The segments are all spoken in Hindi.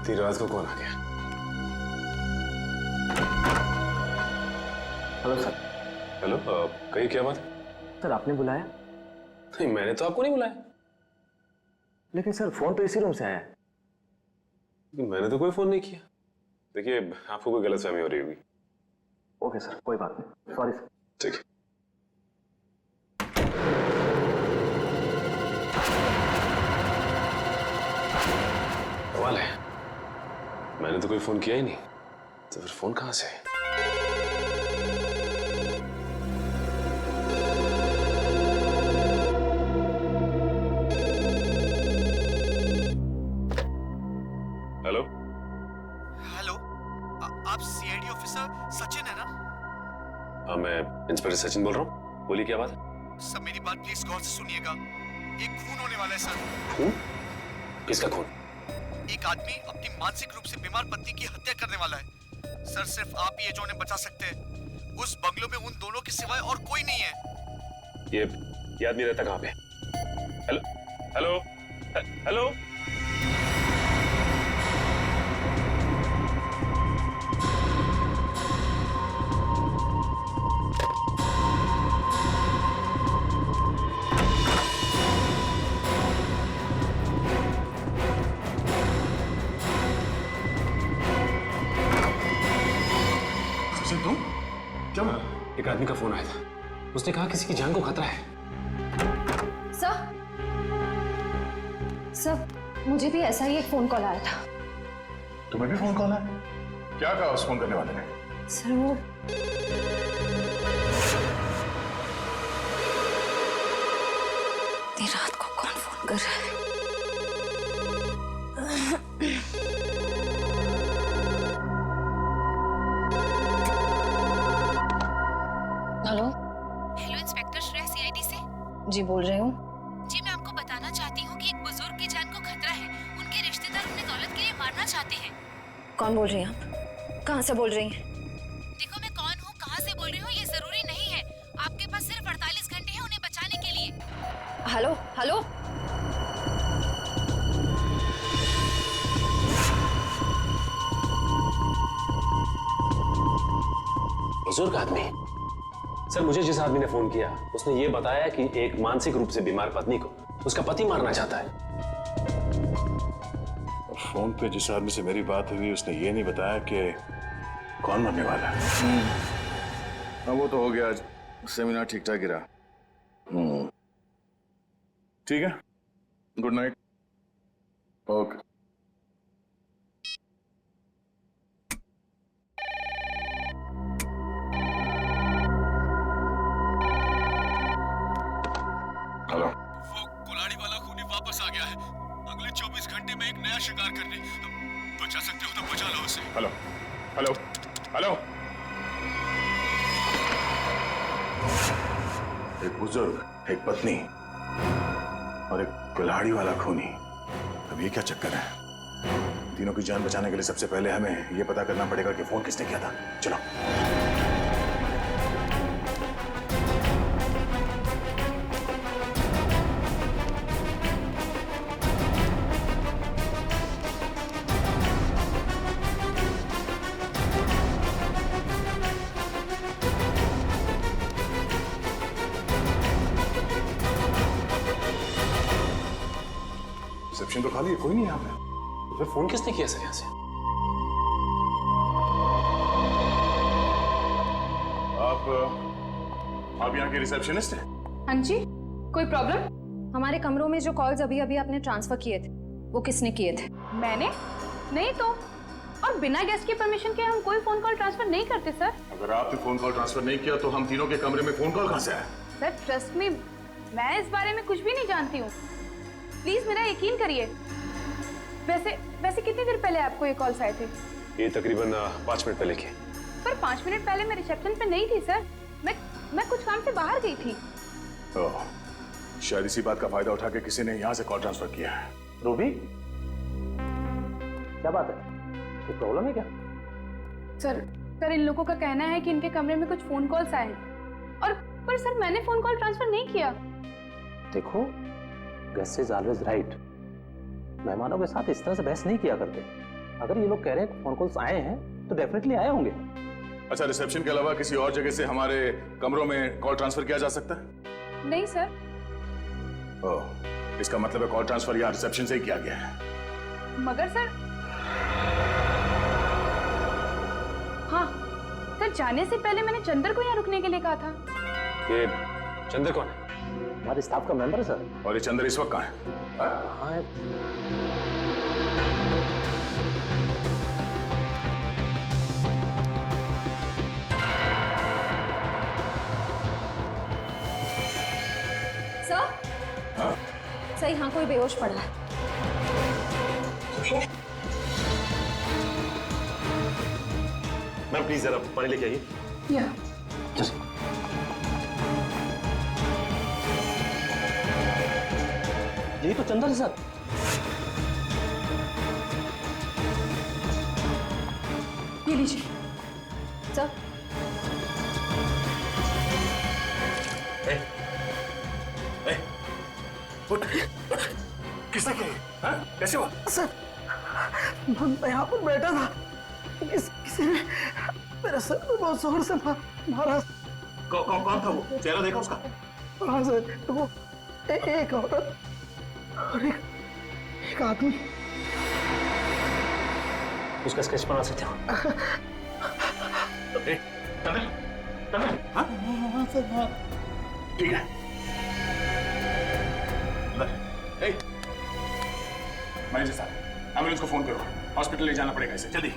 इतनी रात को कौन आ गया? Hello sir. हेलो, कही क्या बात? सर आपने बुलाया? नहीं, मैंने तो आपको नहीं बुलाया। लेकिन सर फोन तो इसी रूम से आया है। मैंने तो कोई फोन नहीं किया। देखिए, आपको कोई गलतफहमी हो रही होगी। ओके सर, कोई बात नहीं, सॉरी सर। ठीक है। सवाल है, मैंने तो कोई फोन किया ही नहीं, तो फिर फोन कहां से है? हेलो हेलो, आप सीआईडी ऑफिसर सचिन है ना? हाँ, मैं इंस्पेक्टर सचिन बोल रहा हूँ। बोलिए, क्या बात है? सर मेरी बात प्लीज गौर से सुनिएगा। एक खून होने वाला है सर। खून? किसका खून? एक आदमी अपनी मानसिक रूप से बीमार पत्नी की हत्या करने वाला है सर। सिर्फ आप ही है जो उन्हें बचा सकते हैं। उस बंगलों में उन दोनों के सिवाय और कोई नहीं है। ये आदमी रहता कहाँ पे? Hello hello hello. तुम क्या? एक आदमी का फोन आया था, उसने कहा किसी की जान को खतरा है। सर, मुझे भी ऐसा ही एक फोन कॉल आया था। तुम्हें भी फोन कॉल है? क्या कहा उस फोन करने वाले ने? सर वो इतनी रात को कौन फोन कर रहा है? Hello. Hello, inspector Shreya CID से। जी बोल रही हूँ। जी, मैं आपको बताना चाहती हूँ कि एक बुजुर्ग की जान को खतरा है। उनके रिश्तेदार उन्हें दौलत के लिए मारना चाहते हैं। कौन बोल रही हैं आप? कहाँ से बोल रही हैं? देखो, मैं कौन हूँ, कहाँ से बोल रही हूँ, ये जरूरी नहीं है। आपके पास सिर्फ 48 घंटे हैं उन्हें बचाने के लिए। Hello hello. बुजुर्ग आदमी? सर, मुझे जिस आदमी ने फोन किया उसने ये बताया कि एक मानसिक रूप से बीमार पत्नी को उसका पति मारना चाहता है। फोन पे जिस आदमी से मेरी बात हुई उसने ये नहीं बताया कि कौन मरने वाला है। हाँ वो तो हो गया, सेमिनार ठीक ठाक ही रहा। ठीक है, गुड नाइट। ओके। हेलो। वो कुल्हाड़ी वाला खूनी वापस आ गया है। अगले 24 घंटे में एक नया शिकार करने। बचा सकते हो तो बचा लो उसे। Hello hello hello. एक बुजुर्ग, एक पत्नी और एक कुल्हाड़ी वाला खूनी। अब ये क्या चक्कर है? तीनों की जान बचाने के लिए सबसे पहले हमें ये पता करना पड़ेगा कि फोन किसने किया था। चलो। रिसेप्शन तो खाली है, कोई नहीं यहाँ पे। तो फिर फोन किसने किया सर यहाँ से? आप यहाँ के रिसेप्शनिस्ट हैं? हाँ जी, कोई प्रॉब्लम? हमारे कमरों में जो कॉल्स अभी अभी आपने ट्रांसफर किए थे वो किसने किए थे? मैंने? नहीं तो। और बिना गेस्ट की परमिशन के हम कोई फोन कॉल ट्रांसफर नहीं करते सर। अगर आपने फोन कॉल ट्रांसफर नहीं किया तो हम तीनों के कमरे में फोन कॉल कहाँ से आया? सर ट्रस्ट मी, मैं इस बारे में कुछ भी नहीं जानती हूँ। प्लीज मेरा यकीन करिए। वैसे कितनी देर पहले आपको ये कॉल्स आए थे? ये तकरीबन 5 मिनट पहले के। पर 5 मिनट पहले मैं रिसेप्शन पे नहीं थी सर। मैं कुछ काम से बाहर गई थी। ओह, शायद इसी बात का फायदा उठा के किसी ने यहाँ से कॉल ट्रांसफर किया है। रूबी, क्या बात है? कोई प्रॉब्लम है क्या? सर इन लोगों का कहना है कि इनके कमरे में कुछ फोन कॉल्स आए हैं। और पर सर मैंने फोन कॉल ट्रांसफर नहीं किया। देखो, गेस्ट इज ऑलवेज राइट। मेहमानों के साथ इस तरह से बहस नहीं किया करते। अगर ये लोग कह रहे हैं फोन कॉल्स आए हैं तो डेफिनेटली आए होंगे। अच्छा, रिसेप्शन के अलावा किसी और जगह से हमारे कमरों में कॉल ट्रांसफर किया जा सकता है? नहीं सर। ओह, इसका मतलब है कॉल ट्रांसफर यहाँ रिसेप्शन से ही किया गया है। मगर सर, हाँ सर, जाने से पहले मैंने चंदर को यहाँ रुकने के लिए कहा था। ये चंदर कौन है? हमारे स्टाफ का मेंबर है सर। और ये चंदर इस वक्त कहाँ है? हाँ, सर, सर यहाँ कोई बेहोश पड़ा है। मैम प्लीज जरा पानी लेके आइए। या यही तो चंदर है सर। ये लीजिए सर। किसने किया? हाँ? कैसे हुआ? सर, मैं यहाँ पर बैठा था, किसी ने मेरे सर पे बहुत जोर से मारा। कौन था वो? चेहरा देखा उसका? हाँ सर, तो वो एक औरत और एक आदमी। उसका स्केच बना सकते हो? हाँ सर, हाँ। ठीक है। मैनेजर साहब, एम्बुलेंस को फोन करो, हॉस्पिटल ले जाना पड़ेगा इसे, जल्दी।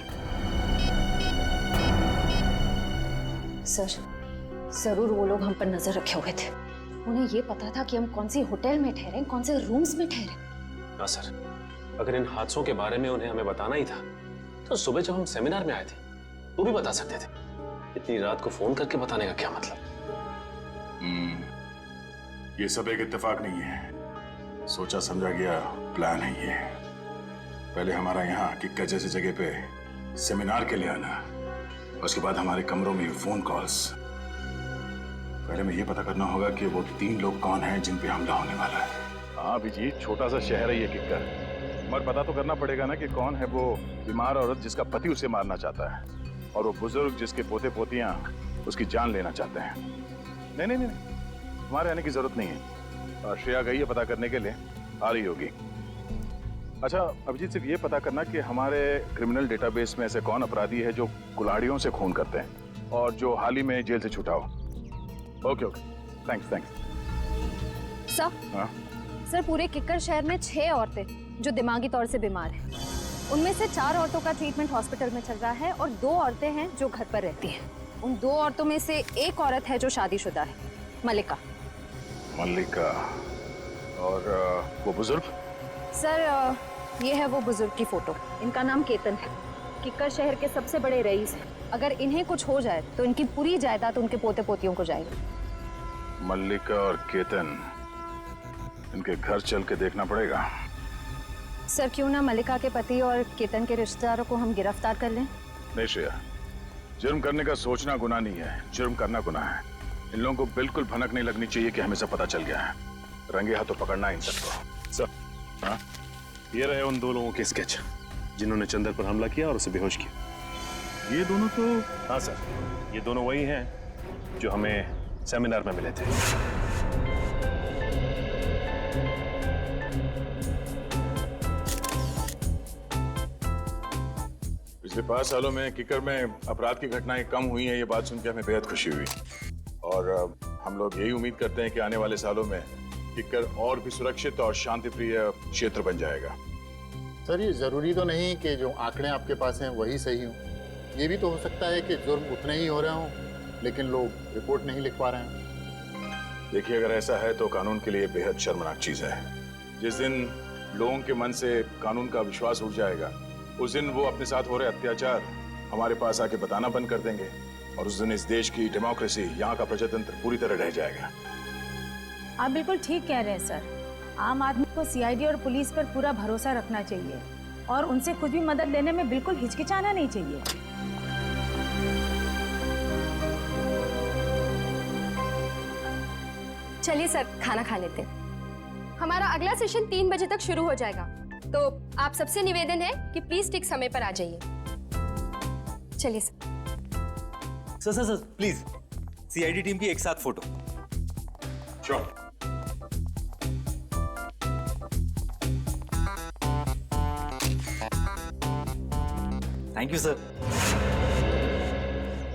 सर, जरूर वो लोग हम पर नजर रखे हुए थे। उन्हें ये पता था कि हम कौन सी होटल में ठहरे, कौन से रूम्स में ठहरे। हाँ सर, अगर इन हादसों के बारे में उन्हें हमें बताना ही था तो सुबह जब हम सेमिनार में आए थे वो भी बता सकते थे। इतनी रात को फोन करके बताने का क्या मतलब? ये सब एक इत्तेफाक नहीं है, सोचा समझा गया प्लान है ये। पहले हमारा यहाँ किक्कर जैसी जगह पे सेमिनार के लिए आना, उसके बाद हमारे कमरों में फोन कॉल्स। पहले में ये पता करना होगा कि वो 3 लोग कौन हैं जिन पे हमला होने वाला है। हाँ अभिजीत, छोटा सा शहर है ये किक्कर, मगर पता तो करना पड़ेगा ना कि कौन है वो बीमार औरत जिसका पति उसे मारना चाहता है, और वो बुजुर्ग जिसके पोते पोतियां उसकी जान लेना चाहते हैं। नहीं नहीं नहीं, हमारे आने की जरूरत नहीं है। श्रेया गई है पता करने के लिए, आ रही होगी। अच्छा अभिजीत, सिर्फ ये पता करना कि हमारे क्रिमिनल डेटाबेस में ऐसे कौन अपराधी है जो कुल्हाड़ियों से खून करते हैं और जो हाल ही में जेल से छूटा हो। Okay okay, thanks thanks. Sir, हाँ सर, पूरे किक्कर शहर में 6 औरतें जो दिमागी तौर से बीमार हैं। उनमें से 4 औरतों का ट्रीटमेंट हॉस्पिटल में चल रहा है और 2 औरतें हैं जो घर पर रहती हैं। उन 2 औरतों में से एक औरत है जो शादीशुदा है, मल्लिका। मल्लिका, और वो बुजुर्ग? सर, ये है वो बुजुर्ग की फोटो। इनका नाम केतन है, किक्कर शहर के सबसे बड़े रईस हैं। अगर इन्हें कुछ हो जाए तो इनकी पूरी जायदाद उनके पोते पोतियों को जाएगी। मल्लिका और केतन, इनके घर चल के देखना पड़ेगा। सर, क्यों ना मल्लिका के पति और केतन के रिश्तेदारों को हम गिरफ्तार कर लें? नहीं श्रेया, जुर्म करने का सोचना गुनाह नहीं है, जुर्म करना गुनाह है। इन लोगों को बिल्कुल भनक नहीं लगनी चाहिए कि हमें सब पता चल गया है। रंगे हाथों पकड़ना इन सबको। सर, हाँ? ये रहे उन 2 लोगों के स्केच जिन्होंने चंदर पर हमला किया और उसे बेहोश किया। ये दोनों तो? हाँ सर, ये दोनों वही हैं जो हमें सेमिनार में मिले थे। पिछले 5 सालों में किक्कर में अपराध की घटनाएं कम हुई हैं, ये बात सुन के हमें बेहद खुशी हुई। और हम लोग यही उम्मीद करते हैं कि आने वाले सालों में किक्कर और भी सुरक्षित और शांतिप्रिय क्षेत्र बन जाएगा। सर, ये जरूरी तो नहीं कि जो आंकड़े आपके पास हैं वही सही हों। ये भी तो हो सकता है कि जुर्म उतने ही हो रहे हों लेकिन लोग रिपोर्ट नहीं लिख पा रहे हैं। देखिए, अगर ऐसा है तो कानून के लिए बेहद शर्मनाक चीज है। जिस दिन लोगों के मन से कानून का विश्वास उठ जाएगा, उस दिन वो अपने साथ हो रहे अत्याचार हमारे पास आके बताना बंद कर देंगे, और उस दिन इस देश की डेमोक्रेसी, यहाँ का प्रजातंत्र पूरी तरह रह जाएगा। आप बिल्कुल ठीक कह रहे हैं सर। आम आदमी को सीआईडी और पुलिस पर पूरा भरोसा रखना चाहिए और उनसे कुछ भी मदद लेने में बिल्कुल हिचकिचाना नहीं चाहिए। चलिए सर, खाना खा लेते हैं। हमारा अगला सेशन 3 बजे तक शुरू हो जाएगा। तो आप सबसे निवेदन है कि प्लीज ठीक समय पर आ जाइए। चलिए sir. Sir please CID team की एक साथ फोटो। श्योर। Thank you sir.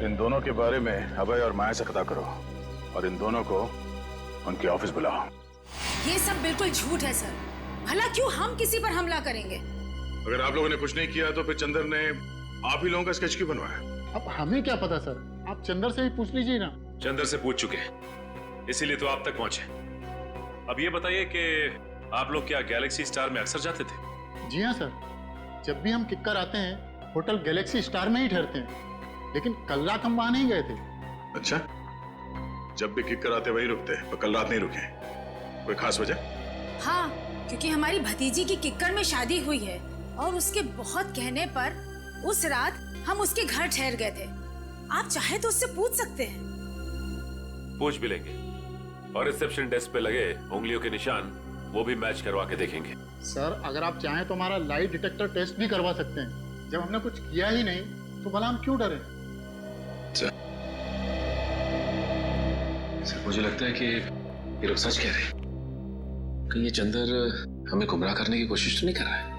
इन दोनों के बारे में अभय और माया से पता करो और इन दोनों को उनके ऑफिस बुलाओ। ये सब बिल्कुल झूठ है सर। भला क्यों हम किसी पर हमला करेंगे? अगर आप लोगों ने कुछ नहीं किया तो फिर चंदर ने आप ही लोगों का स्केच क्यों बनवाया? अब हमें क्या पता सर, आप चंदर से ही पूछ लीजिए ना। चंदर से पूछ चुके हैं, इसीलिए तो आप तक पहुंचे। अब ये बताइए कि आप लोग क्या गैलेक्सी स्टार में अक्सर जाते थे? जी हाँ सर, जब भी हम किक्कर आते हैं होटल गैलेक्सी स्टार में ही ठहरते हैं, लेकिन कल रात हम वहां नहीं गए थे। अच्छा, जब भी किक्कर आते वही रुकते, तो कल रात नहीं रुके? कोई खास वजह? हाँ, क्योंकि हमारी भतीजी की किक्कर में शादी हुई है और उसके बहुत कहने पर उस रात हम उसके घर ठहर गए थे। आप चाहे तो उससे पूछ सकते हैं। पूछ भी लेंगे और रिसेप्शन डेस्क पे लगे उंगलियों के निशान वो भी मैच करवा के देखेंगे। सर अगर आप चाहें तो हमारा लाई डिटेक्टर टेस्ट भी करवा सकते हैं। जब हमने कुछ किया ही नहीं तो भला हम क्यों डरे? सर मुझे लगता है कि ये लोग सच कह रहे हैं कि ये चंदर हमें गुमराह करने की कोशिश तो नहीं कर रहा है।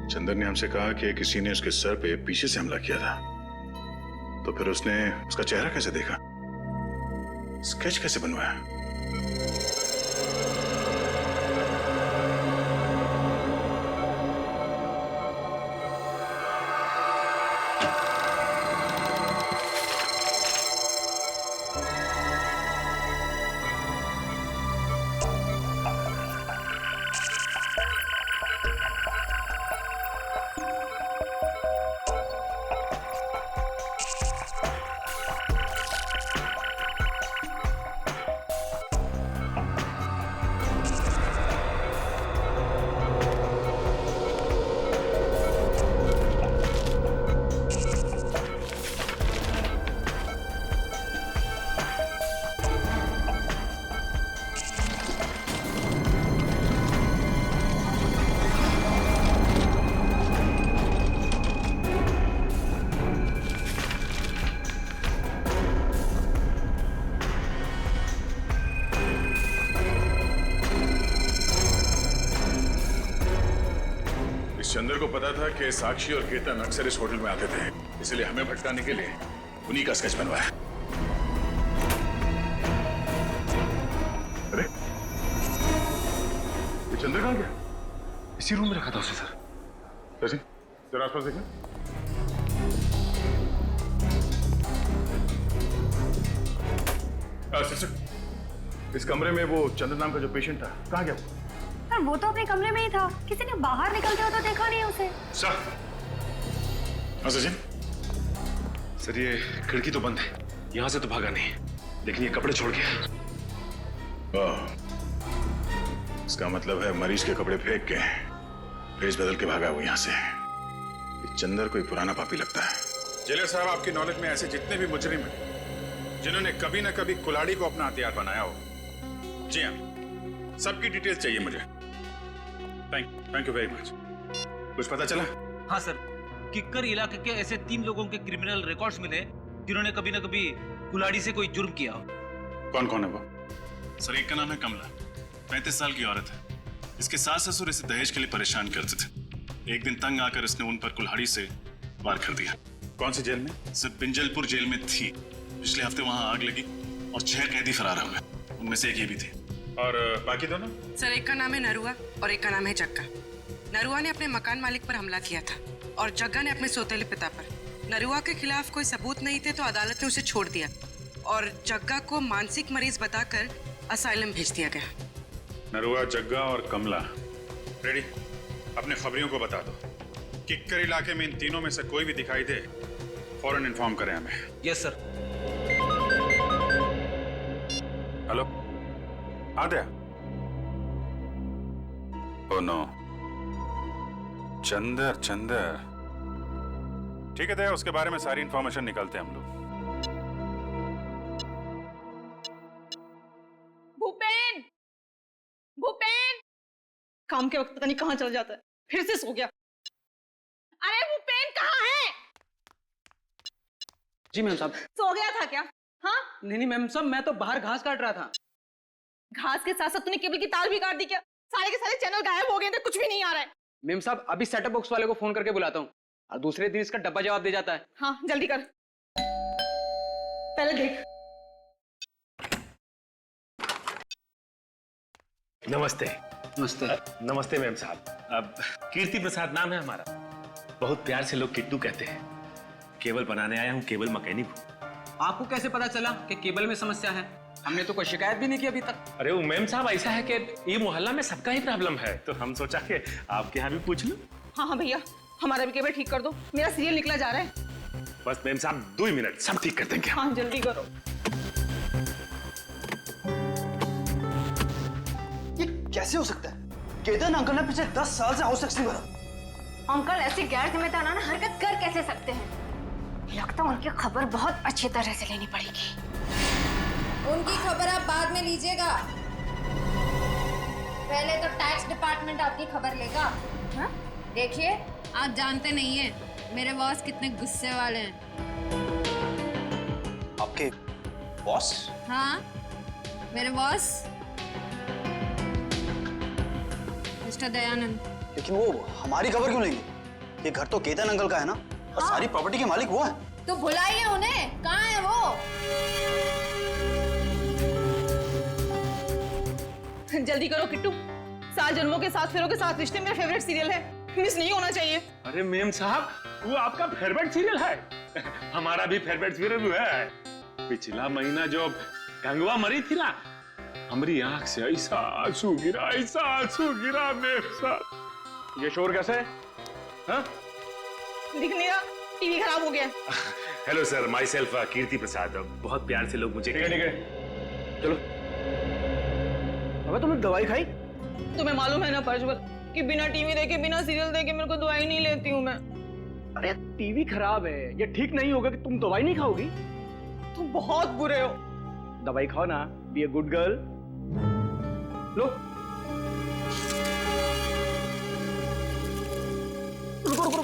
चंदर ने हमसे कहा कि किसी ने उसके सर पे पीछे से हमला किया था, तो फिर उसने उसका चेहरा कैसे देखा, स्केच कैसे बनवाया? चंदर को पता था कि साक्षी और केतन अक्सर इस होटल में आते थे, इसलिए हमें भटकाने के लिए उन्हीं का स्केच बनवाया। अरे ये चंदर कहाँ गया? इसी रूम में रखा था उसे सर। सचिन जरा आसपास देखना। इस कमरे में वो चंदर नाम का जो पेशेंट था कहाँ गया? सर वो तो अपने कमरे में ही था, किसी ने बाहर निकलते हो तो देखा नहीं उसे। सर सचिन, सर ये खिड़की तो बंद है, यहां से तो भागा नहीं, लेकिन ये कपड़े छोड़ गया। इसका मतलब है मरीज के कपड़े फेंक के भेष बदल के भागा वो यहाँ से। ये चंदर कोई पुराना पापी लगता है। जेलर साहब, आपकी नॉलेज में ऐसे जितने भी मुजरिम हैं जिन्होंने कभी ना कभी कुल्हाड़ी को अपना हथियार बनाया हो, जी हाँ, सबकी डिटेल्स चाहिए मुझे। Thank you very much. कुछ पता चला? हाँ सर, किक्कर इलाके के ऐसे 3 लोगों के क्रिमिनल रिकॉर्ड्स मिले जिन्होंने कभी ना कभी कुल्हाड़ी से कोई जुर्म किया हो। कौन कौन है वो? सर एक का नाम है कमला, 35 साल की औरत है। इसके सास ससुर इसे दहेज के लिए परेशान करते थे। एक दिन तंग आकर इसने उन पर कुल्हाड़ी से वार कर दिया। कौन सी जेल में? सर पिंजलपुर जेल में थी। पिछले हफ्ते वहां आग लगी और 6 कैदी फरार हो गए, उनमें से एक ये भी थे। और बाकी दोनों? सर एक का नाम है नरुआ और एक का नाम है जग्गा। नरुआ ने अपने मकान मालिक पर हमला किया था और जग्गा ने अपने सौतेले पिता पर। नरुआ के खिलाफ कोई सबूत नहीं थे तो अदालत ने उसे छोड़ दिया और जग्गा को मानसिक मरीज बताकर असाइलम भेज दिया गया। नरुआ, जग्गा और कमला रेडी? अपने खबरियों को बता दो, किक्कर इलाके में इन तीनों में से कोई भी दिखाई दे फौरन इन्फॉर्म करें हमें। Yes sir. हेलो आद्या? ओह नो, चंदर ठीक है दया, उसके बारे में सारी इंफॉर्मेशन निकालते हैं हम लोग। भूपेन, भूपेन, काम के वक्त पता नहीं कहाँ चल जाता है, फिर से सो गया। अरे वो पेन कहाँ है? जी मैम साहब। सो गया था क्या? हाँ? नहीं मैम साहब, मैं तो बाहर घास काट रहा था। घास के साथ साथ तूने केबल की तार भी काट दी क्या? सारे के सारे चैनल गायब हो गए थे, कुछ भी नहीं आ रहा है। मैम साहब अभी सेटअप बॉक्स वाले को फोन करके बुलाता हूँ और दूसरे दिन इसका डब्बा जवाब दे जाता है। हाँ जल्दी कर, पहले देख। नमस्ते। नमस्ते। नमस्ते मैम साहब। अब कीर्ति प्रसाद नाम है हमारा। बहुत प्यार से लोग किट्टू कहते हैं। केबल बनाने आया हूँ, केबल मैकेनिक हूँ। आपको कैसे पता चला कि केबल में समस्या है? हमने तो कोई शिकायत भी नहीं की अभी तक। अरे वो मैम साहब ऐसा है कि ये मोहल्ला में सबका ही प्रॉब्लम है, तो हम सोचा कि आपके यहाँ भी पूछ लूं। हाँ हाँ भैया, हमारा भी केबल ठीक कर दो, मेरा सीरियल निकला जा रहा है। बस मैम साहब 2 मिनट, सब ठीक कर देंगे। हाँ जल्दी करो। ये कैसे हो सकता है? केतन अंकल ने पिछले 10 साल से हाउस टैक्स नहीं भरा। अंकल ऐसे गैर जिम्मेदाराना हरकत कर कैसे सकते हैं? लगता है उनकी खबर बहुत अच्छी तरह से लेनी पड़ेगी। उनकी खबर आप बाद में लीजिएगा, पहले तो टैक्स डिपार्टमेंट आपकी खबर लेगा। हाँ? देखिए आप जानते नहीं हैं मेरे बॉस कितने गुस्से वाले हैं। आपके बॉस? हाँ मेरे बॉस मिस्टर दयानंद। लेकिन वो हमारी खबर क्यों लेंगे? ये घर तो केतन अंकल का है ना, और सारी प्रॉपर्टी के मालिक वो है। तो बुलाइए उन्हें, कहाँ है वो? जल्दी करो किट्टू, 7 जन्मों के 7 फेरों के 7 रिश्ते मेरा फेवरेट सीरियल है, मिस नहीं होना चाहिए। अरे मैम साहब वो आपका फेवरेट सीरियल है। हमारा भी फेवरेट सीरियल है। पिछला महीना जो गंगवा मरी थी ना, हमारी आंख से ऐसा आंसू गिरा मैम साहब। ये शोर कैसे है? हाँ? दिख नहीं रहा, टीवी खराब हो गया। हेलो सर, माई सेल्फ कीर्ति प्रसाद। बहुत प्यार से लोग मुझे ठीक है चलो। अबे तुमने दवाई खाई? तुम्हें मालूम है ना प्रज्वल कि बिना टीवी देखे बिना सीरियल देखे मेरे को दवाई नहीं लेती हूँ मैं। अरे टीवी खराब है, ये ठीक नहीं होगा कि तुम दवाई नहीं खाओगी। तुम बहुत बुरे हो। दवाई खाओ ना, बी ए गुड गर्ल। लो रुको।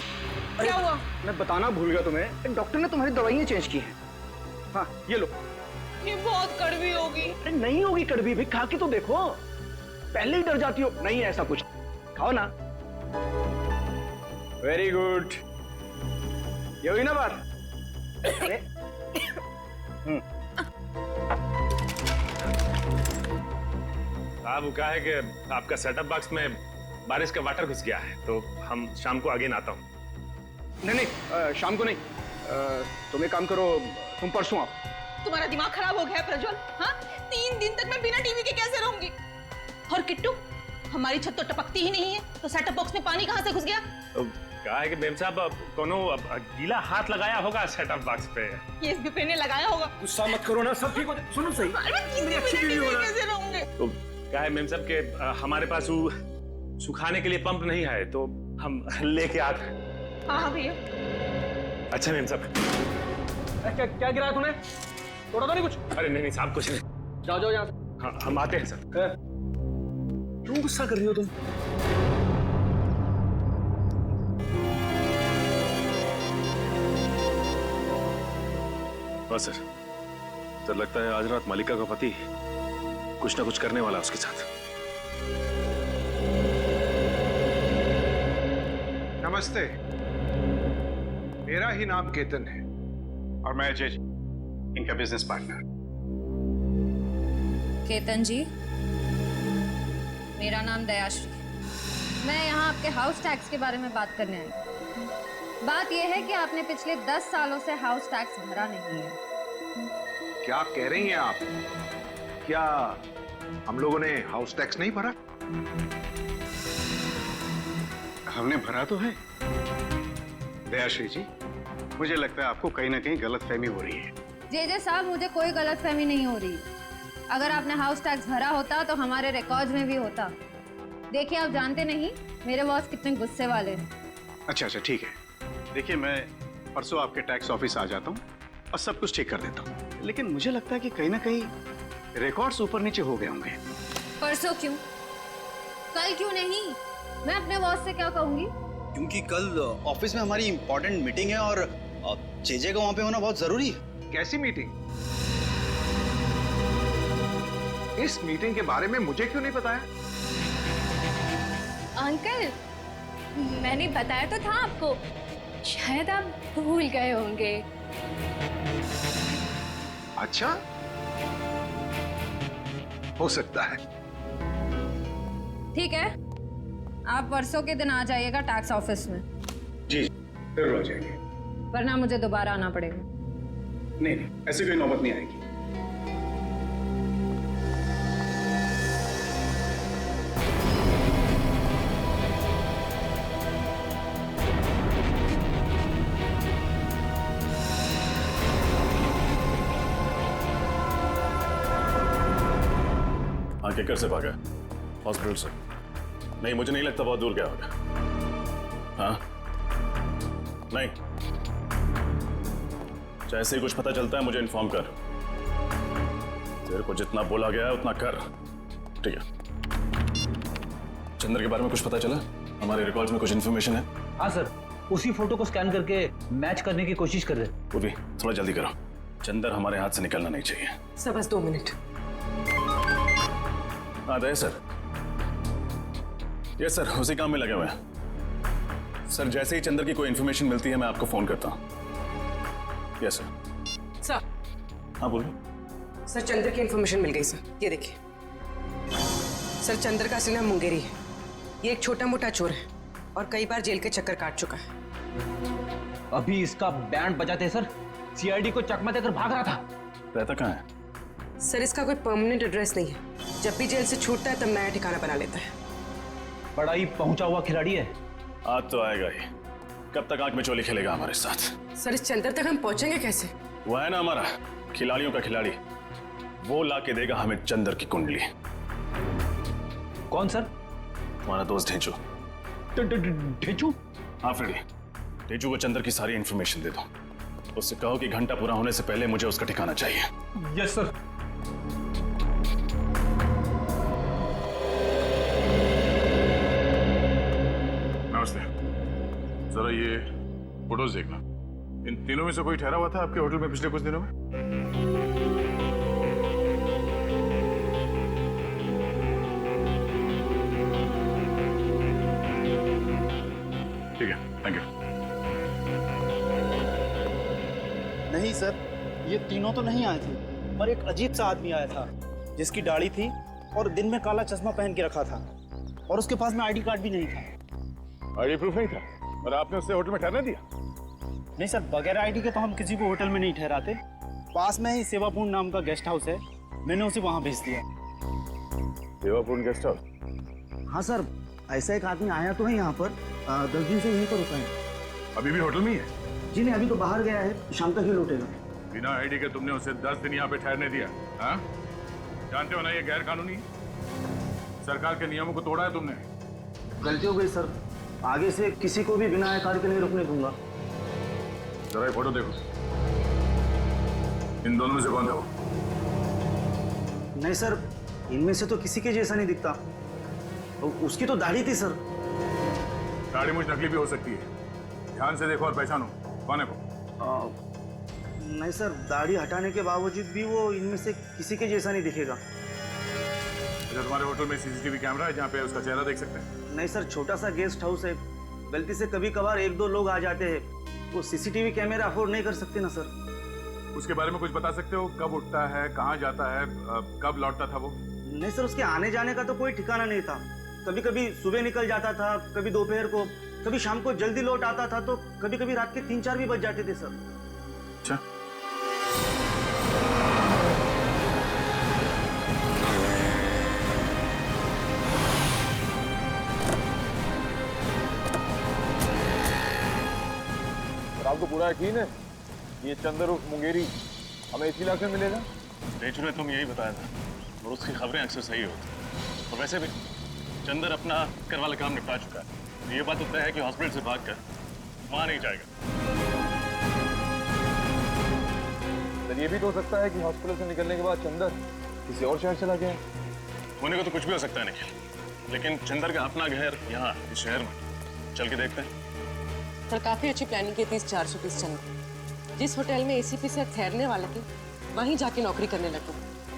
क्या हुआ? मैं बताना भूल गया तुम्हें, डॉक्टर ने तुम्हारी दवाइयाँ चेंज की हैं। हाँ ये लो। ये बहुत कड़वी होगी। अरे नहीं होगी कड़वी भी, खा के तो देखो। पहले ही डर जाती हो। नहीं ऐसा कुछ, खाओ ना। वेरी गुड, ये हुई ना बात। अरे आप क्या है कि आपका सेटअप बॉक्स में बारिश का वाटर घुस गया है, तो हम शाम को आगे ना आता हूँ। नहीं शाम को नहीं, तुम एक काम करो, तुम परसों आओ। तुम्हारा दिमाग खराब हो गया है प्रज्वल। हाँ 3 दिन तक मैं बिना टीवी के कैसे रहूंगी? और किट्टू, हमारी छत तो टपकती ही नहीं है, तो सेटअप बॉक्स में पानी कहाँ से घुस गया? तो क्या है कि मैम साहब कोनो गीला हाथ लगाया होगा सेटअप बॉक्स पे। ये SBP ने लगाया होगा। गुस्सा मत करो ना, सब ठीक हो जाए। सुनो सही, कैसे रहूंगे? तो क्या है मैम साहब के हमारे पास वो सुखाने के लिए पंप नहीं है, तो हम लेके आते हैं। हाँ भैया। अच्छा मैम साहब। क्या गिराया तूने? थोड़ा तो नहीं कुछ? अरे नहीं साहब कुछ नहीं। जाओ यहाँ से। हाँ हम आते हैं सर। क्यों गुस्सा कर रही हो तुम? हाँ सर, तो लगता है आज रात मालिका का पति कुछ ना कुछ करने वाला उसके साथ। नमस्ते, मेरा ही नाम केतन है और मैं अजय, इनका बिजनेस पार्टनर। केतन जी, मेरा नाम दयाश्री। मैं यहाँ आपके हाउस टैक्स के बारे में बात करने आई। बात यह है कि आपने पिछले 10 सालों से हाउस टैक्स भरा नहीं है। क्या कह रही हैं आप? क्या हम लोगों ने हाउस टैक्स नहीं भरा? हमने भरा तो है। दयाश्री जी, मुझे लगता है आपको कहीं ना कहीं गलतफहमी हो रही है। जे साहब, मुझे कोई गलतफहमी नहीं हो रही। अगर आपने हाउस टैक्स भरा होता तो हमारे रिकॉर्ड्स में भी होता। देखिए, आप जानते नहीं मेरे बॉस कितने गुस्से वाले हैं। अच्छा ठीक है। देखिए, मैं परसों आपके टैक्स ऑफिस आ जाता हूँ और सब कुछ ठीक कर देता हूँ, लेकिन मुझे लगता है कि कहीं ना कहीं रिकॉर्ड्स ऊपर नीचे हो गए होंगे। परसों क्यों? कल क्यों नहीं? मैं अपने बॉस से क्या कहूंगी? क्योंकि कल ऑफिस में हमारी इंपॉर्टेंट मीटिंग है और जेजे का वहां पे होना बहुत जरूरी है। कैसी मीटिंग? इस मीटिंग के बारे में मुझे क्यों नहीं बताया? अंकल, मैंने बताया तो था आपको, शायद आप भूल गए होंगे। अच्छा, हो सकता है। ठीक है, आप परसों के दिन आ जाइएगा टैक्स ऑफिस में। जी जरूर आ जाएंगे। वरना मुझे दोबारा आना पड़ेगा। नहीं नहीं, ऐसी कोई नौबत नहीं आएगी। हाँ, किकर से भागा? हॉस्पिटल से? नहीं, मुझे नहीं लगता बहुत दूर गया होगा। हाँ? नहीं, जैसे ही कुछ पता चलता है मुझे इन्फॉर्म कर। तेरे को जितना बोला गया है उतना कर, ठीक है? चंद्र के बारे में कुछ पता चला? हमारे रिकॉर्ड्स में कुछ इन्फॉर्मेशन है? हाँ सर, उसी फोटो को स्कैन करके मैच करने की कोशिश कर रहे हैं। वो भी थोड़ा जल्दी करो, चंद्र हमारे हाथ से निकलना नहीं चाहिए। सर बस 2 मिनट। हाँ दे सर। यस सर, उसी काम में लगे हुए हैं। सर जैसे ही चंद्र की कोई इन्फॉर्मेशन मिलती है मैं आपको फोन करता हूँ। Yes sir. सर। हाँ बोलिए। सर चंद्र की इन्फॉर्मेशन मिल गई सर, ये देखिए। सर चंद्र का असली नाम मुंगेरी है। ये एक छोटा मोटा चोर है और कई बार जेल के चक्कर काट चुका है। अभी इसका बैंड बजाते सर, सीआईडी को चकमा देकर भाग रहा था। रहता कहाँ है? सर इसका कोई परमानेंट एड्रेस नहीं है। जब भी जेल से छूटता है तब नया ठिकाना बना लेता है। बड़ा ही पहुंचा हुआ खिलाड़ी है। आज तो आएगा ही। कब तक आंख में चोली खेलेगा हमारे साथ? सर इस चंद्र तक हम पहुंचेंगे कैसे? वो है ना हमारा खिलाड़ियों का खिलाड़ी, वो ला के देगा हमें चंद्र की कुंडली। कौन सर? तुम्हारा दोस्त ढेंचू। ढेंचू? हाँ फ्रेडी, ढेंचू को चंद्र की सारी इंफॉर्मेशन दे दो। उससे कहो कि घंटा पूरा होने से पहले मुझे उसका ठिकाना चाहिए। Yes sir. नमस्ते। जरा ये फोटोज देखना। इन तीनों में से कोई ठहरा हुआ था आपके होटल में पिछले कुछ दिनों में? ठीक है, थैंक यू। नहीं सर, ये तीनों तो नहीं आए थे, पर एक अजीब सा आदमी आया था जिसकी दाढ़ी थी और दिन में काला चश्मा पहन के रखा था और उसके पास में आईडी कार्ड भी नहीं था। आईडी प्रूफ नहीं था और आपने उससे होटल में ठहरने दिया? नहीं सर, बगैर आईडी के तो हम किसी को होटल में नहीं ठहराते। पास में ही सेवापूर्ण नाम का गेस्ट हाउस है, मैंने उसे वहां भेज दिया। सेवापूर्ण गेस्ट हाउस? हाँ सर, ऐसा एक आदमी आया तो है यहाँ पर, 10 दिन से यहीं पर रुका है। अभी भी होटल में ही है? जी नहीं, अभी तो बाहर गया है, शाम तक ही लौटेगा। बिना आईडी के तुमने उसे 10 दिन यहाँ पे ठहरने दिया? हाँ? जानते हो ना ये गैर कानूनी है। सरकार के नियमों को तोड़ा है तुमने। गलती हो गई सर, आगे से किसी को भी बिना आधार के नहीं रुकने दूंगा। जरा ये फोटो देखो, इन दोनों में से कौन था वो? नहीं सर, इनमें से तो किसी के जैसा नहीं दिखता। उसकी तो दाढ़ी थी सर। दाढ़ी मुझ नकली भी हो सकती है, ध्यान से देखो और पहचानो कौन है वो। नहीं सर, दाढ़ी हटाने के बावजूद भी वो इनमें से किसी के जैसा नहीं दिखेगा। अच्छा, तुम्हारे होटल में सीसीटीवी कैमरा है जहाँ पे उसका चेहरा देख सकते हैं? नहीं सर, छोटा सा गेस्ट हाउस है, गलती से कभी कभार 1-2 लोग आ जाते हैं, वो सीसीटीवी कैमरा अफोर्ड नहीं कर सकते ना सर। उसके बारे में कुछ बता सकते हो? कब उठता है, कहाँ जाता है, कब लौटता था वो? नहीं सर, उसके आने जाने का तो कोई ठिकाना नहीं था। कभी कभी सुबह निकल जाता था, कभी दोपहर को, कभी शाम को जल्दी लौट आता था, तो कभी कभी रात के 3-4 भी बज जाते थे सर। अच्छा, आपको पूरा यकीन है ये चंद्र उर्फ मुंगेरी हमें इसी इलाके में मिलेगा? ढेंचू ने तुम यही बताया था और उसकी खबरें अक्सर सही होती। और वैसे भी चंद्र अपना कर वाला काम निपटा चुका है। ये बात तो तय है कि हॉस्पिटल से भागकर वहां नहीं जाएगा। सर ये भी तो हो सकता है कि हॉस्पिटल से निकलने के बाद चंद्र किसी और शहर चला गया। होने को तो कुछ भी हो सकता है निखिल, लेकिन चंदर का अपना घर यहाँ इस शहर में, चल के देखते हैं। सर काफी अच्छी प्लानिंग की थी इस 420 चंदर। जिस होटल में एसीपी से ठहरने वाले थे वहीं जाके नौकरी करने लगे,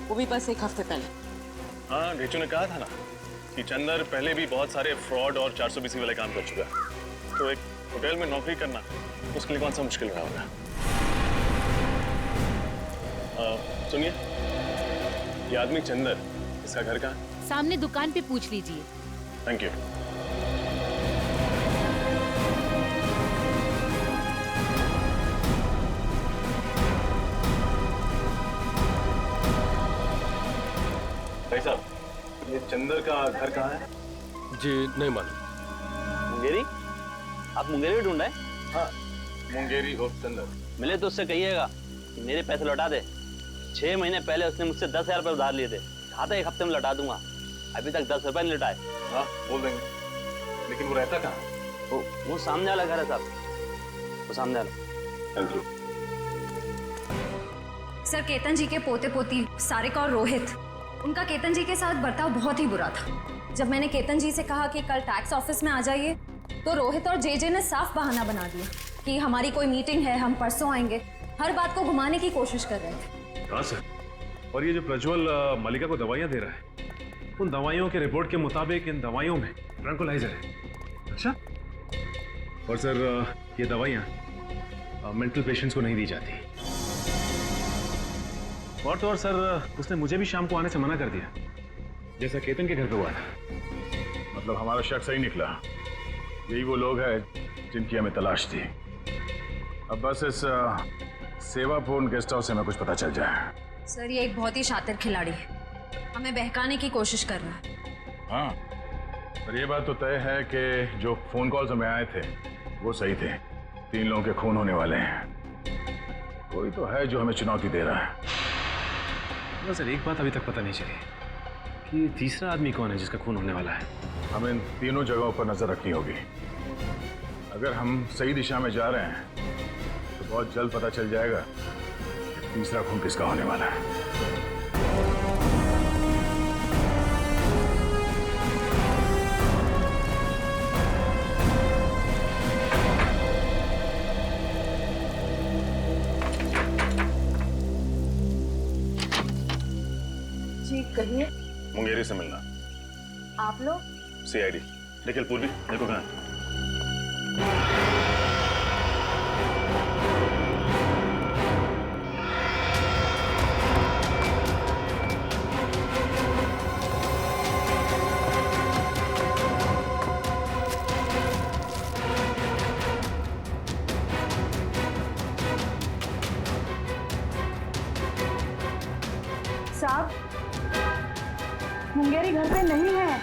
वो भी बस 1 हफ्ते पहले। हाँ, घेचू ने कहा था ना कि चंदर पहले भी बहुत सारे फ्रॉड और 420 वाले काम कर चुका है, तो एक होटल में नौकरी करना उसके लिए कौन सा मुश्किल रहा होगा। सुनिए, ये आदमी चंदर, इसका घर कहाँ है? सामने दुकान पे पूछ लीजिए। Thank you. भाई साहब, ये चंदर का घर कहाँ है? जी नहीं मालूम। मुंगेरी? आप मुंगेरी ढूंढ रहे हैं? हाँ, मुंगेरी और चंदर। मिले तो उससे कहिएगा कि मेरे पैसे लौटा दे। 6 महीने पहले उसने मुझसे 10,000 रुपये उधार लिए थे, कहा था 1 हफ्ते में लौटा दूंगा। अभी तक 10 रुपये नहीं लौटाए। हाँ, बोल देंगे। लेकिन वो रहता कहाँ? वो सामने वाला घर है साहब, वो सामने वाला। Thank you. सर, केतन जी के पोते पोती सारिका और रोहित, उनका केतन जी के साथ बर्ताव बहुत ही बुरा था। जब मैंने केतन जी से कहा कि कल टैक्स ऑफिस में आ जाइए, तो रोहित और जेजे ने साफ बहाना बना दिया कि हमारी कोई मीटिंग है, हम परसों आएंगे। हर बात को घुमाने की कोशिश कर रहे थे। हाँ सर, और ये जो प्रज्वल मलिका को दवाइयाँ दे रहा है, उन दवाइयों के रिपोर्ट के मुताबिक इन दवाइयों में ट्रैंकुलाइजर है। अच्छा, और सर ये दवाइयाँ मेंटल पेशेंट्स को नहीं दी जाती। और तो और सर, उसने मुझे भी शाम को आने से मना कर दिया, जैसा केतन के घर पे हुआ था। मतलब हमारा शक सही निकला, यही वो लोग हैं जिनकी हमें तलाश थी। अब बस इस सेवापूर्ण गेस्ट हाउस से हमें कुछ पता चल जाए। सर, ये एक बहुत ही शातिर खिलाड़ी है, हमें बहकाने की कोशिश कर रहा है। हाँ, पर ये बात तो तय है कि जो फोन कॉल्स हमें आए थे वो सही थे। 3 लोगों के खून होने वाले हैं। कोई तो है जो हमें चुनौती दे रहा है। सर, एक बात अभी तक पता नहीं चली कि तीसरा आदमी कौन है जिसका खून होने वाला है। हमें इन तीनों जगहों पर नजर रखनी होगी। अगर हम सही दिशा में जा रहे हैं तो बहुत जल्द पता चल जाएगा कि तीसरा खून किसका होने वाला है। जी कहिए। मुंगेरी से मिलना। आप लोग? CID। निखिल, पूर्वी, देखो कहाँ है? साहब, मुंगेरी घर पे नहीं है।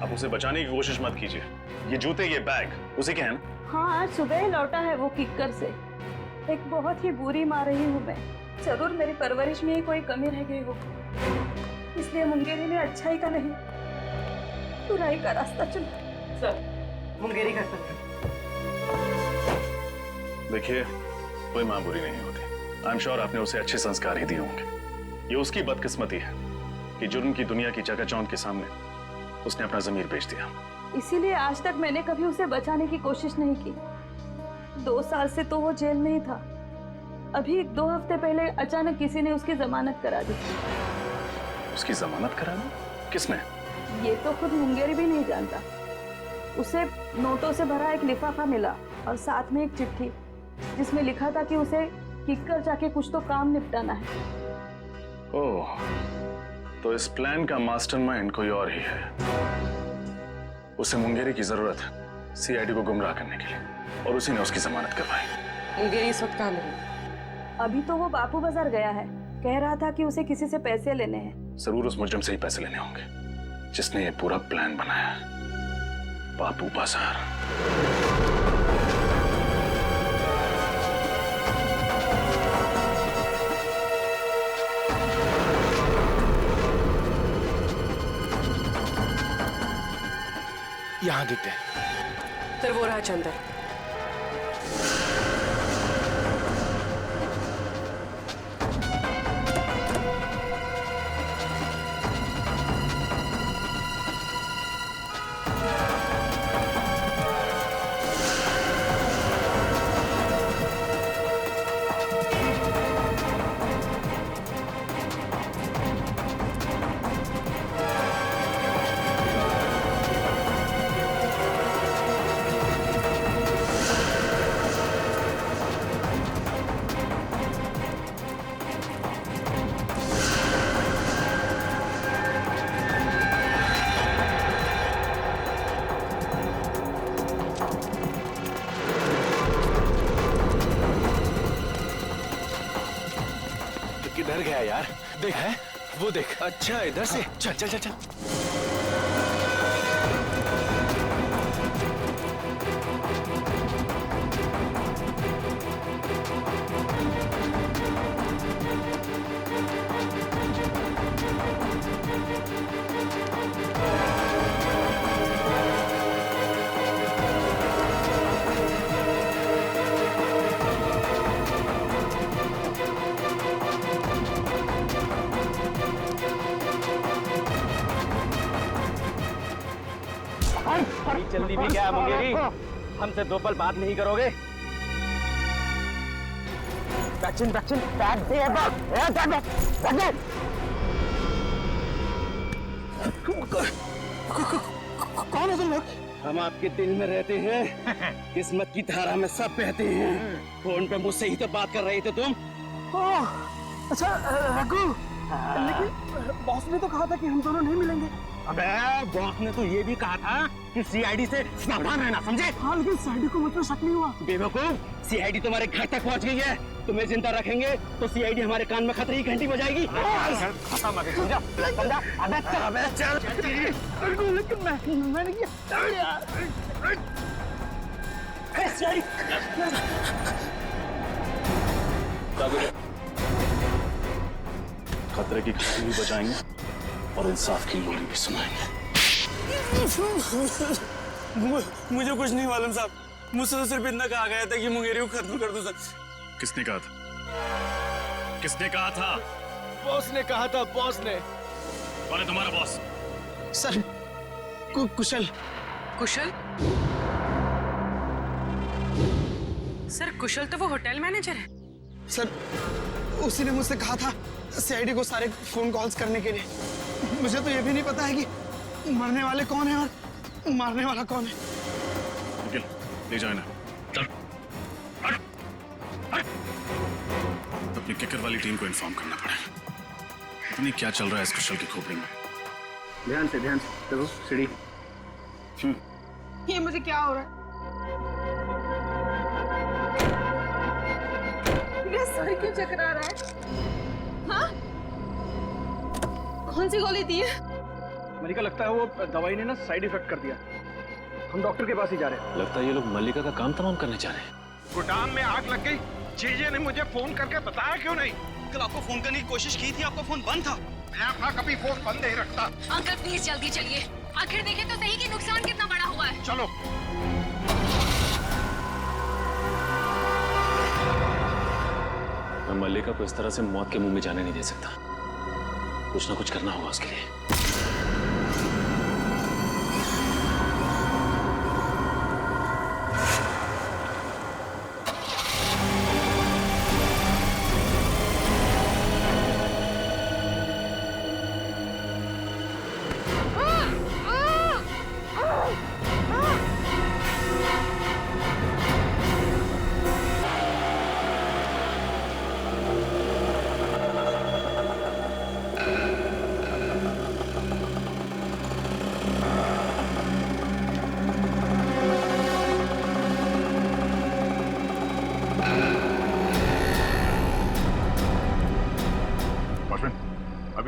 अब उसे बचाने की कोशिश मत कीजिए। ये जूते, ये बैग उसी के हैं ना? हाँ, आज सुबह ही लौटा है वो किक्कर से। एक बहुत ही बुरी माँ रही हूँ मैं। जरूर मेरी परवरिश में ही कोई कमी रह गई हो, इसलिए मुंगेरी ने अच्छाई का नहीं बुराई का रास्ता चुना। सर, मुंगेरी घर पर। देखिए, कोई माँ बुरी नहीं होती। आई एम श्योर आपने उसे अच्छे संस्कार ही दिए होंगे। ये उसकी बदकिस्मती है कि जुर्म की दुनिया की चकाचौंध के सामने उसने अपना ज़मीर बेच दिया। इसीलिए आज तक मैंने कभी उसे बचाने की कोशिश नहीं की। 2 साल से तो वो जेल में ही था। अभी 2 हफ्ते पहले अचानक किसी ने उसकी जमानत करा दी। उसकी जमानत करा दी? किसने? ये तो खुद मुंगेरी भी नहीं जानता। उसे नोटों से भरा एक लिफाफा मिला और साथ में एक चिट्ठी जिसमें लिखा था कि उसे किक्कर जाके कुछ तो काम निपटाना है। ओह, तो इस प्लान का मास्टरमाइंड कोई और ही है। उसे मुंगेरी की जरूरत है CID को गुमराह करने के लिए, और उसी ने उसकी जमानत करवाई। मुंगेरी इस वक्त कहाँ मिली? अभी तो वो बापू बाजार गया है। कह रहा था कि उसे किसी से पैसे लेने हैं। जरूर उस मुजरिम से ही पैसे लेने होंगे जिसने ये पूरा प्लान बनाया है। बापू बाजार। यहाँ दिखते हैं। सर, वो रहा चंदर। किधर गया यार? देख है वो देख। अच्छा इधर से। चल चल चल चल। जल्दी भी क्या है मुंगेरी? हमसे 2 पल बात नहीं करोगे? वैक्सीन वैक्सीन बैग दे कौन हो तुम लोग? हम आपके दिल में रहते हैं, किस्मत की धारा में सब बहते हैं। फोन पे मुझसे ही तो बात कर रहे थे तुम। अच्छा रघु, लेकिन बॉस ने तो कहा था कि हम दोनों नहीं मिलेंगे। अबे बॉस ने तो ये भी कहा था कि सीआईडी से सावधान रहना, समझे? हाँ, लेकिन सीआईडी को मुझ पर शक नहीं हुआ। बेवकूफ, सीआईडी तुम्हारे घर तक पहुंच गई है। तुम्हें जिंदा रखेंगे तो सीआईडी हमारे कान में खतरे की घंटी बजाएगी। खत्म आगे, समझा? समझा? अबे चल, अबे चल। लेकिन मैंने किया यार। खतरे की घंटी भी बजाएंगे और इंसाफ की लोरी भी सुनाएंगे। मुझे कुछ नहीं मालूम साहब, मुझसे तो सिर्फ इतना कहा गया था कि मुंगेरी को खत्म कर दो सर। किसने कहा था? किसने कहा था? बॉस ने कहा था, बॉस ने। कौन है तुम्हारा बॉस? सर कुशल। कुशल? सर कुशल तो वो होटल मैनेजर है। सर उसी ने मुझसे कहा था सीआईडी को सारे फोन कॉल्स करने के लिए। मुझे तो ये भी नहीं पता है कि मरने वाले कौन है और मारने वाला कौन है। निखिल, ले जाए ना। चल। हट। हट। अपनी किकर वाली टीम को इन्फॉर्म करना पड़ेगा। पता नहीं क्या चल रहा है इस कुशल की खोपड़ी में। ध्यान से देखो सीढ़ी। ये मुझे क्या हो रहा है? मेरा सर क्यों चकरा रहा है? हाँ? कौन सी गोली दी है? मलिका, लगता है वो दवाई ने ना साइड इफेक्ट कर दिया। हम डॉक्टर के पास ही जा रहे हैं। लगता है ये लोग मल्लिका का काम तमाम करने जा रहे हैं। गोदाम में आग लग गई। जीजे ने मुझे फोन करके बताया क्यों नहीं? कल आपको फोन करने की कोशिश की थी, आपका फोन बंद था। मैं अपना कभी फोन बंद नहीं रखता। अंकल प्लीज जल्दी चलिए, आखिर देखें तो सही कि नुकसान कितना बड़ा हुआ है। चलो। मैं मल्लिका को इस तरह से मौत के मुंह में जाने नहीं दे सकता। कुछ ना कुछ करना होगा उसके लिए।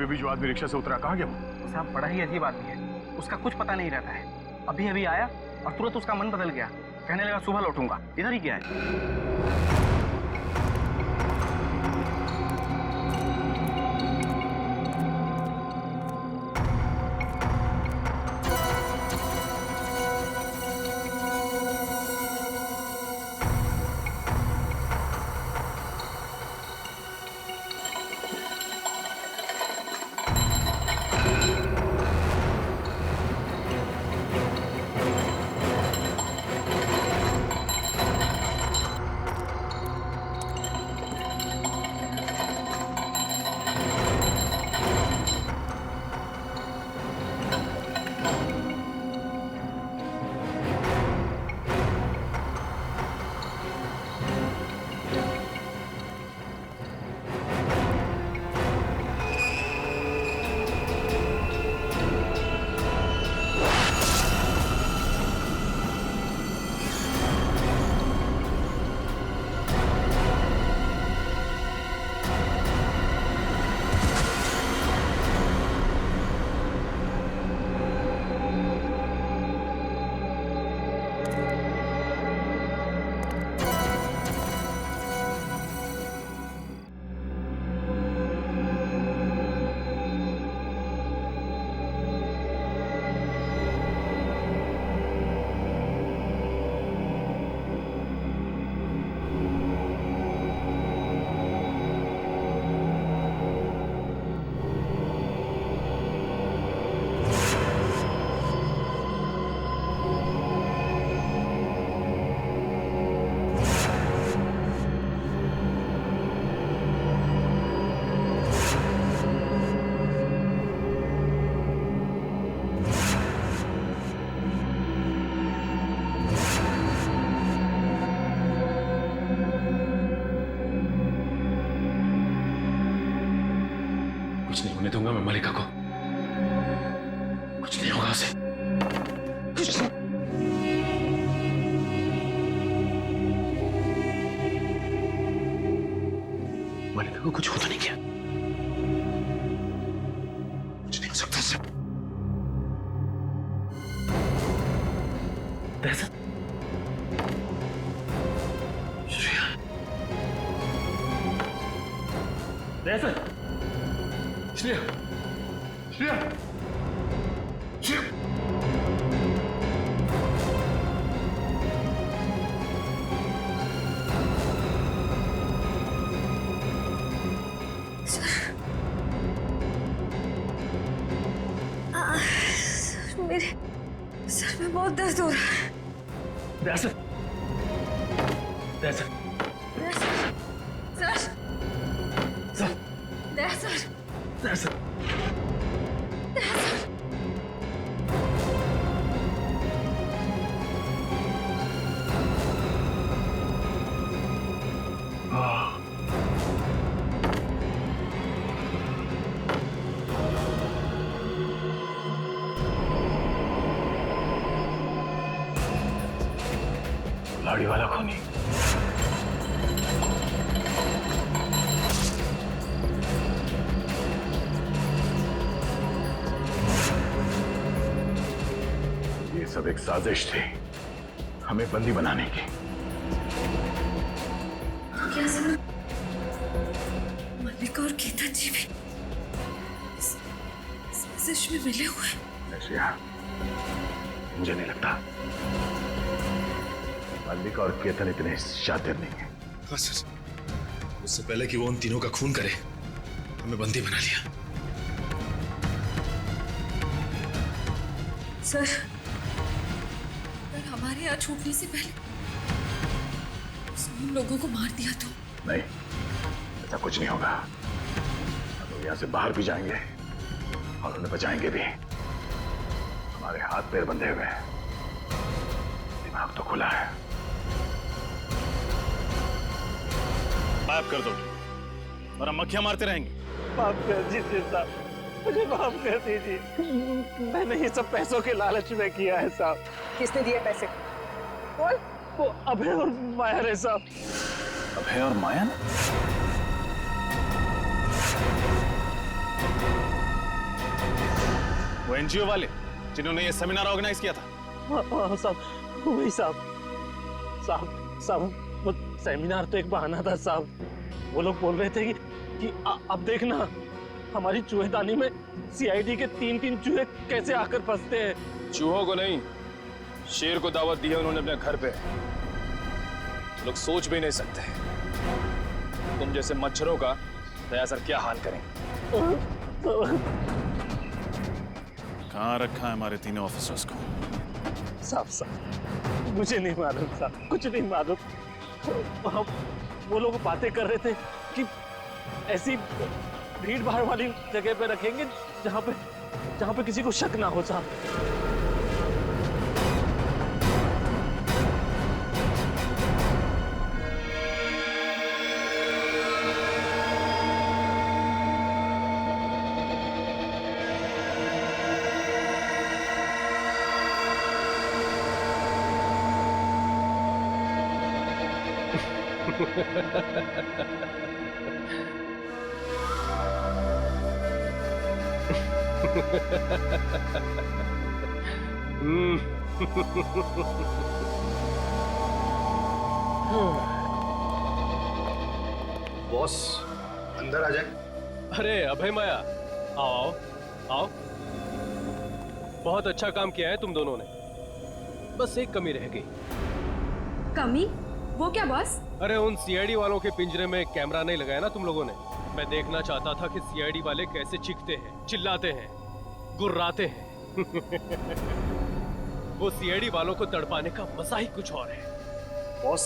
अभी जो आदमी रिक्शा से उतरा, कहाँ गया वो? साहब बड़ा ही अजीब आदमी है, उसका कुछ पता नहीं रहता है। अभी अभी आया और तुरंत उसका मन बदल गया, कहने लगा सुबह लौटूंगा। इधर ही क्या है? कुछ नहीं होने दूंगा मैं मलिका को। कुछ नहीं होगा उसे। कुछ नहीं। मलिका को कुछ हो तो नहीं किया? कुछ नहीं हो सकता उससे। दहशत। श्रेया। दहशत। श्रेया। श्रेया। श्रेया। मेरे सर में बहुत दर्द हो रहा है। दहशत। दहशत। Sir sir. दहशत। दहशत। दहशत। लाड़ी वाला खूनी। ये सब एक साजिश थी हमें बंदी बनाने की। क्या सर? मल्लिका और केतन जी भी इस साजिश में मिले हुए हैं? श्रेया, मुझे नहीं लगता मल्लिका और केतन इतने शातिर नहीं है। हाँ सर, उससे पहले कि वो उन तीनों का खून करे हमें बंदी बना लिया। सर, अगर हमारे यहाँ छूटने से पहले उसने उन लोगों को मार दिया तो? नहीं, ऐसा कुछ नहीं होगा। हम यहाँ से बाहर भी जाएंगे और उन्हें बचाएंगे भी। हमारे हाथ पैर बंधे हुए हैं, दिमाग तो खुला है। माफ कर दो और हम मक्खियां मारते रहेंगे। माफ कर दीजिए साहब, मुझे माफ कर दीजिए। मैंने ये सब पैसों के लालच में किया है साहब। किसने दिए पैसे? वो अभय और माया है साहब। अभय और माया? वो एनजीओ वाले जिन्होंने ये सेमिनार ऑर्गेनाइज किया था। हाँ साहब, वही साहब। साहब वो सेमिनार तो एक बहाना था साहब। वो लोग बोल रहे थे कि अब देखना हमारी चूहेदानी में सीआईडी के 3-3 चूहे कैसे आकर फंसते हैं। चूहों को नहीं, शेर को दावत दी है उन्होंने अपने घर पे। लोग सोच भी नहीं सकते तुम जैसे मच्छरों का दया सर क्या हाल करें। कहाँ रखा है हमारे तीनों ऑफिसर्स को? साहब मुझे नहीं मालूम साहब, कुछ नहीं मालूम। वो लोग बातें कर रहे थे कि ऐसी भीड़ भाड़ वाली जगह पे रखेंगे जहां पे किसी को शक ना हो साहब। बॉस अंदर आ जाए। अरे अभय माया, आओ आओ। बहुत अच्छा काम किया है तुम दोनों ने, बस एक कमी रह गई। कमी? वो क्या बॉस? अरे उन सीआईडी वालों के पिंजरे में कैमरा नहीं लगाया ना तुम लोगों ने। मैं देखना चाहता था कि सीआईडी वाले कैसे चीखते हैं, चिल्लाते हैं, गुर्राते हैं। वो सीआईडी वालों को तड़पाने का मजा ही कुछ और है। बॉस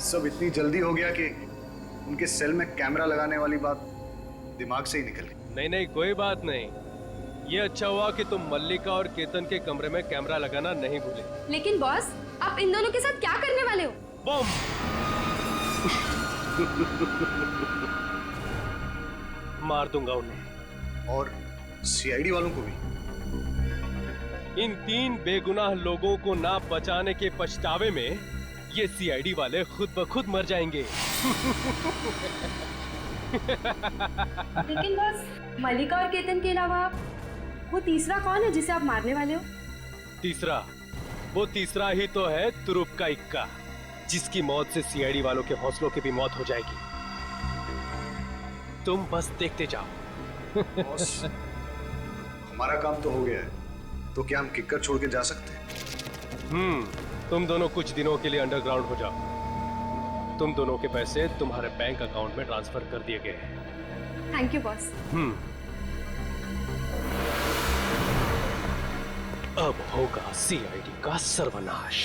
सब इतनी जल्दी हो गया कि उनके सेल में कैमरा लगाने वाली बात दिमाग से ही निकल गई। नहीं नहीं, कोई बात नहीं। ये अच्छा हुआ कि तुम मल्लिका और केतन के कमरे में कैमरा लगाना नहीं भूले। लेकिन बॉस, आप इन दोनों के साथ क्या करने वाले हो? बम। मार दूंगा उन्हें। और सीआईडी वालों को भी। इन 3 बेगुनाह लोगों को ना बचाने के पछतावे में ये सीआईडी वाले खुद ब खुद मर जाएंगे। लेकिन बस मलिका और केतन के अलावा वो तीसरा कौन है जिसे आप मारने वाले हो? वो तीसरा ही तो है तुरुप का इक्का, जिसकी मौत से सीआईडी वालों के हौसलों की भी मौत हो जाएगी। तुम बस देखते जाओ। बॉस, हमारा काम तो हो गया है, तो क्या हम किक्कर छोड़ के जा सकते हैं? तुम दोनों कुछ दिनों के लिए अंडरग्राउंड हो जाओ। तुम दोनों के पैसे तुम्हारे बैंक अकाउंट में ट्रांसफर कर दिए गए हैं। Thank you boss. अब होगा सीआईडी का सर्वनाश।